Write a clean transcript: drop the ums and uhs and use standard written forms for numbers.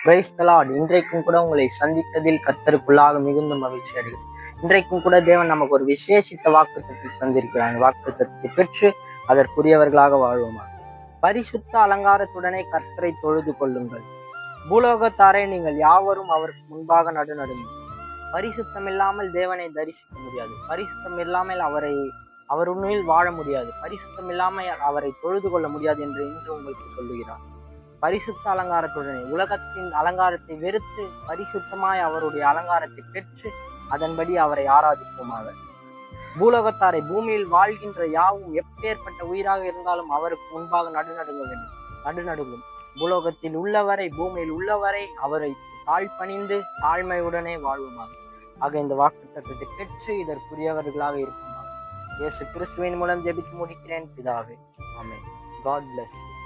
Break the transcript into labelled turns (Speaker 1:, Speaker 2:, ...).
Speaker 1: Praise the Lord. இன்றைக்கும் கூட உங்களை சந்தித்ததில் கர்த்தருக்குள்ளாக மிகுந்த மகிழ்ச்சி அடைகிறேன். இன்றைக்கும் கூட தேவன் நமக்கு ஒரு விசேஷித்த வாக்குத்தத்தத்தை தந்திருக்கிறார். வாக்குத்தத்தத்தை பெற்று அதற்குரியவர்களாக வாழ்வோமாக. பரிசுத்த அலங்காரத்துடனே கர்த்தரை தொழுது கொள்ளுங்கள். பூலோகத்தாரே, நீங்கள் யாவரும் அவருக்கு முன்பாக நடுநடுங்கள். பரிசுத்தம் இல்லாமல் தேவனை தரிசிக்க முடியாது. பரிசுத்தம் இல்லாமல் அவர் உண்மையில் வாழ முடியாது. பரிசுத்தம் இல்லாமல் அவரை தொழுது கொள்ள முடியாது என்று இன்று உங்களுக்கு சொல்லுகிறார். பரிசுத்த அலங்காரத்துடனே, உலகத்தின் அலங்காரத்தை வெறுத்து பரிசுத்தமாய் அவருடைய அலங்காரத்தை பெற்று அதன்படி அவரை ஆராதிப்போமாக. பூலோகத்தாரை, பூமியில் வாழ்கின்ற யாவும் எப்பேற்பட்ட உயிராக இருந்தாலும் அவருக்கு முன்பாக நடுநடுங்க வேண்டும். நடுநடுங்கும். பூலோகத்தில் உள்ளவரை, பூமியில் உள்ளவரை அவரை தாழ்பணிந்து தாழ்மையுடனே வாழ்வுமாக. ஆக இந்த வாக்குத்தத்தத்தை பெற்று இதற்குரியவர்களாக இருக்குமாக. இயேசு கிறிஸ்துவின் மூலம் ஜெபித்து முடிக்கிறேன் பிதாவே. ஆமென். God bless you.